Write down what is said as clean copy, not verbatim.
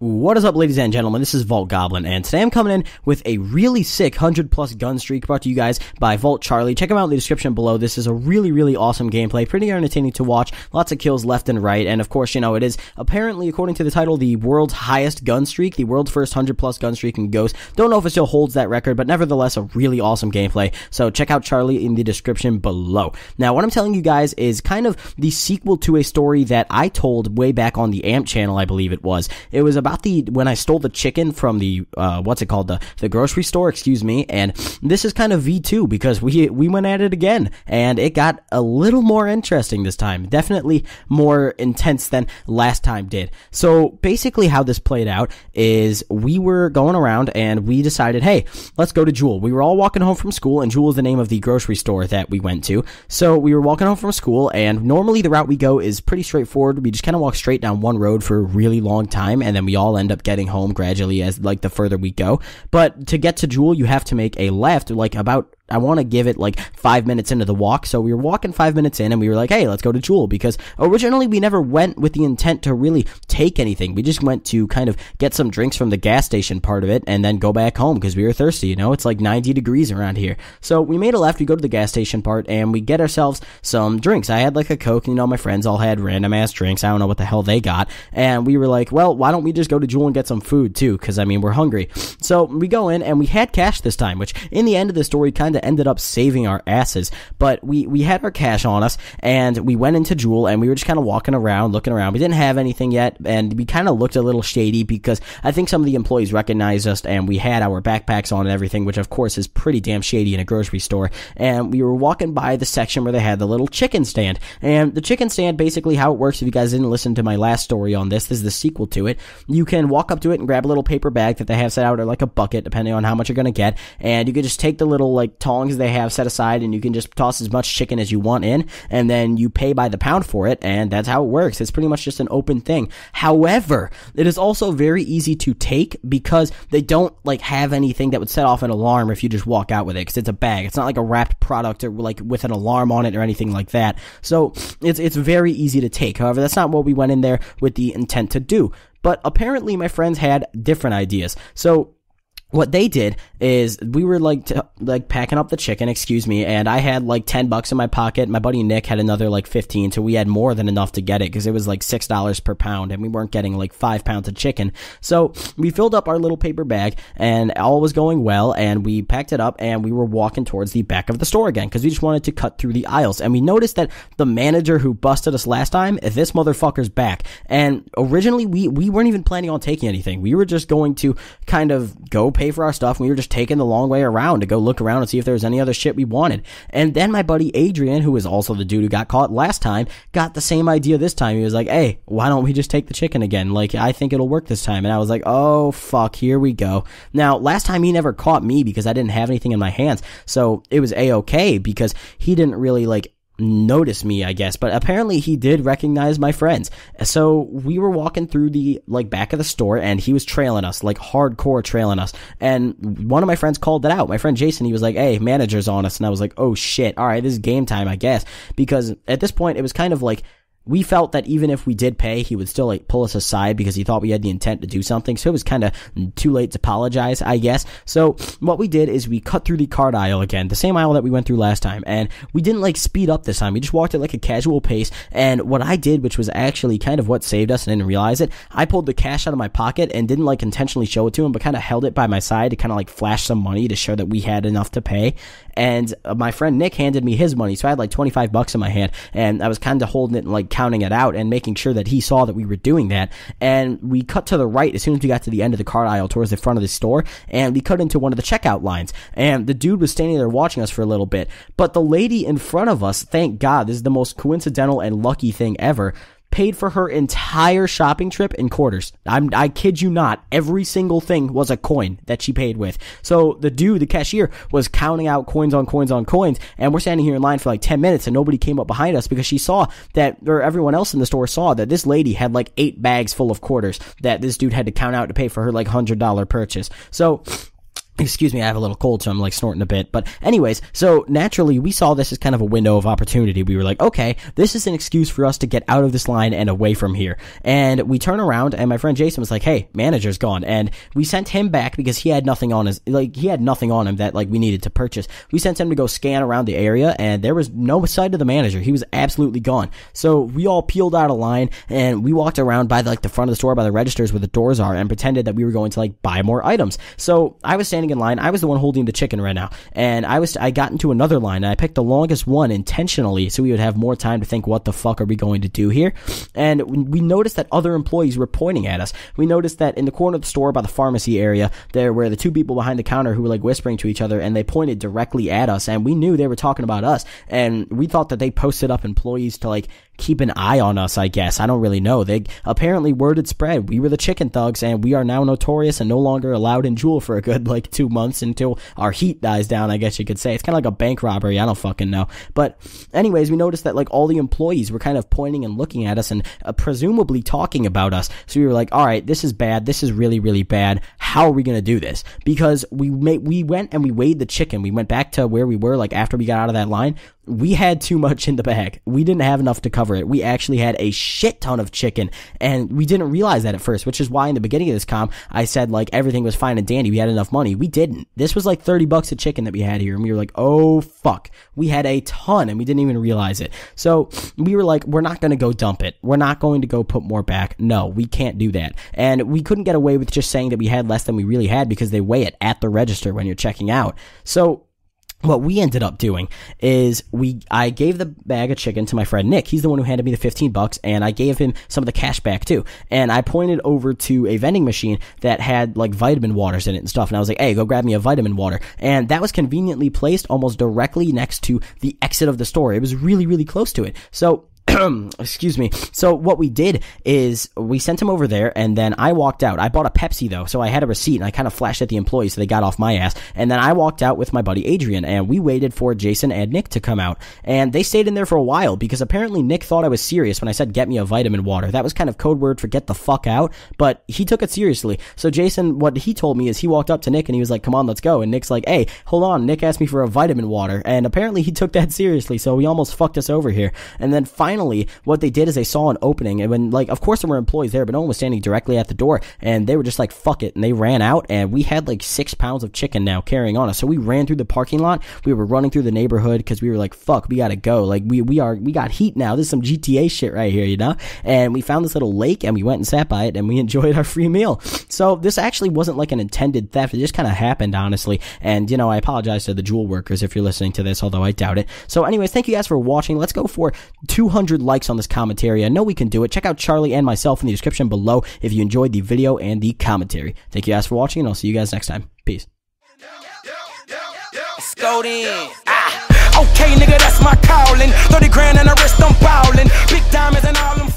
What is up, ladies and gentlemen? This is Vault Goblin, and today I'm coming in with a really sick 100+ gun streak brought to you guys by Vault Charlie. Check them out in the description below. This is a really awesome gameplay, pretty entertaining to watch, lots of kills left and right, and of course, you know, it is apparently, according to the title, the world's highest gun streak, the world's first 100+ gun streak in Ghost. Don't know if it still holds that record, but nevertheless, a really awesome gameplay, so check out Charlie in the description below. Now, what I'm telling you guys is kind of the sequel to a story that I told way back on the AMP channel, I believe it was. It was about when I stole the chicken from the, the grocery store, excuse me, and this is kind of V2 because we went at it again, and it got a little more interesting this time. Definitely more intense than last time did. So basically how this played out is we were going around and we decided, hey, let's go to Jewel. We were all walking home from school, and Jewel is the name of the grocery store that we went to. So we were walking home from school, and normally the route we go is pretty straightforward. We just kind of walk straight down one road for a really long time, and then we all end up getting home gradually as like the further we go. But to get to Jewel, you have to make a left, like about, I want to give it like 5 minutes into the walk. So we were walking 5 minutes in and we were like, hey, let's go to Jewel, because originally we never went with the intent to really take anything. We just went to kind of get some drinks from the gas station part of it and then go back home because we were thirsty. You know, it's like 90 degrees around here. So we made a left, we go to the gas station part and we get ourselves some drinks. I had like a Coke, you know, my friends all had random ass drinks. I don't know what the hell they got. And we were like, well, why don't we just go to Jewel and get some food too? Because I mean, we're hungry. So we go in and we had cash this time, which in the end of the story kind of ended up saving our asses, but we had our cash on us and we went into Jewel and we were just kind of walking around, looking around. We didn't have anything yet, and we kind of looked a little shady because I think some of the employees recognized us and we had our backpacks on and everything, which of course is pretty damn shady in a grocery store. And we were walking by the section where they had the little chicken stand, and the chicken stand, basically how it works, if you guys didn't listen to my last story on this is the sequel to it. You can walk up to it and grab a little paper bag that they have set out, or like a bucket depending on how much you're gonna get, and you can just take the little like tongs they have set aside and you can just toss as much chicken as you want in, and then you pay by the pound for it, and that's how it works. It's pretty much just an open thing. However, it is also very easy to take because they don't like have anything that would set off an alarm if you just walk out with it, because it's a bag. It's not like a wrapped product or like with an alarm on it or anything like that. So it's very easy to take. However, that's not what we went in there with the intent to do. But apparently my friends had different ideas. So what they did is we were like packing up the chicken, excuse me, and I had like $10 in my pocket. My buddy Nick had another like 15, so we had more than enough to get it because it was like $6 per pound and we weren't getting like 5 pounds of chicken. So we filled up our little paper bag and all was going well, and we packed it up and we were walking towards the back of the store again because we just wanted to cut through the aisles. And we noticed that the manager who busted us last time, this motherfucker's back. And originally we weren't even planning on taking anything. We were just going to kind of go pay for our stuff, and we were just taking the long way around to go look around and see if there was any other shit we wanted. And then my buddy Adrian, who was also the dude who got caught last time, got the same idea this time. He was like, hey, why don't we just take the chicken again? Like, I think it'll work this time. And I was like, oh fuck, here we go. Now, last time he never caught me because I didn't have anything in my hands, so it was a-okay because he didn't really like notice me, I guess, but apparently he did recognize my friends. So we were walking through the like back of the store and he was trailing us, like hardcore trailing us, and one of my friends called it out. My friend Jason, he was like, hey, manager's on us, and I was like, oh shit, all right, this is game time, I guess, because at this point it was kind of like we felt that even if we did pay, he would still like pull us aside because he thought we had the intent to do something. So it was kind of too late to apologize, I guess. So what we did is we cut through the card aisle again, the same aisle that we went through last time. And we didn't like speed up this time. We just walked at like a casual pace. And what I did, which was actually kind of what saved us and I didn't realize it, I pulled the cash out of my pocket and didn't like intentionally show it to him, but kind of held it by my side to kind of like flash some money to show that we had enough to pay. And my friend Nick handed me his money, so I had like $25 in my hand, and I was kind of holding it and like counting it out and making sure that he saw that we were doing that. And we cut to the right as soon as we got to the end of the cart aisle towards the front of the store, and we cut into one of the checkout lines, and the dude was standing there watching us for a little bit. But the lady in front of us, thank God, this is the most coincidental and lucky thing ever, paid for her entire shopping trip in quarters. I kid you not, every single thing was a coin that she paid with. So the dude, the cashier, was counting out coins on coins on coins, and we're standing here in line for like 10 minutes and nobody came up behind us because she saw that, or everyone else in the store saw that this lady had like 8 bags full of quarters that this dude had to count out to pay for her like $100 purchase. So Excuse me, I have a little cold, so I'm like snorting a bit. But anyways, so naturally we saw this as kind of a window of opportunity. We were like, okay, this is an excuse for us to get out of this line and away from here. And we turn around and my friend Jason was like, hey, manager's gone. And we sent him back because he had nothing on he had nothing on him that like we needed to purchase. We sent him to go scan around the area and there was no sight of the manager. He was absolutely gone. So we all peeled out of line and we walked around by like the front of the store by the registers where the doors are and pretended that we were going to like buy more items. So I was standing in line. I was the one holding the chicken right now, and I got into another line and I picked the longest one intentionally so we would have more time to think, what the fuck are we going to do here? And we noticed that other employees were pointing at us. We noticed that in the corner of the store by the pharmacy area, there were the two people behind the counter who were like whispering to each other, and they pointed directly at us, and we knew they were talking about us, and we thought that they posted up employees to like keep an eye on us, I guess. I don't really know. They apparently, word had spread. We were the chicken thugs, and we are now notorious and no longer allowed in Jewel for a good like 2 months until our heat dies down, I guess you could say. It's kind of like a bank robbery. I don't fucking know. But anyways, we noticed that like all the employees were kind of pointing and looking at us and presumably talking about us. So we were like, all right, this is bad. This is really, really bad. How are we going to do this? Because we went and we weighed the chicken. We went back to where we were like after we got out of that line. We had too much in the bag. We didn't have enough to cover it. We actually had a shit ton of chicken, and we didn't realize that at first, which is why in the beginning of this comm, I said like everything was fine and dandy. We had enough money. We didn't. This was like $30 a chicken that we had here, and we were like, oh fuck. We had a ton, and we didn't even realize it. So we were like, we're not going to go dump it. We're not going to go put more back. No, we can't do that. And we couldn't get away with just saying that we had less than we really had because they weigh it at the register when you're checking out. So what we ended up doing is I gave the bag of chicken to my friend Nick. He's the one who handed me the $15, and I gave him some of the cash back too. And I pointed over to a vending machine that had like vitamin waters in it and stuff. And I was like, hey, go grab me a vitamin water. And that was conveniently placed almost directly next to the exit of the store. It was really, really close to it. So excuse me. So what we did is we sent him over there, and then I walked out. I bought a Pepsi though, so I had a receipt, and I kind of flashed at the employees so they got off my ass. And then I walked out with my buddy Adrian, and we waited for Jason and Nick to come out. And they stayed in there for a while because apparently Nick thought I was serious when I said get me a vitamin water. That was kind of code word for get the fuck out, but he took it seriously. So Jason, what he told me is he walked up to Nick and he was like, come on, let's go. And Nick's like, hey, hold on. Nick asked me for a vitamin water. And apparently he took that seriously, so he almost fucked us over here. And then finally, what they did is they saw an opening, and when like of course there were employees there, but no one was standing directly at the door, and they were just like fuck it, and they ran out, and we had like 6 pounds of chicken now carrying on us. So we ran through the parking lot. We were running through the neighborhood because we were like fuck, we gotta go. Like we got heat now. This is some GTA shit right here, you know. And we found this little lake, and we went and sat by it, and we enjoyed our free meal. So this actually wasn't like an intended theft. It just kind of happened, honestly. And you know, I apologize to the Jewel workers if you're listening to this, although I doubt it. So anyways, thank you guys for watching. Let's go for 200 likes on this commentary. I know we can do it. Check out Charlie and myself in the description below if you enjoyed the video and the commentary. Thank you guys for watching, and I'll see you guys next time. Peace. Let's go then. Okay, nigga, that's my calling. 30 grand and the rest I'm ballin'. Big diamonds and all them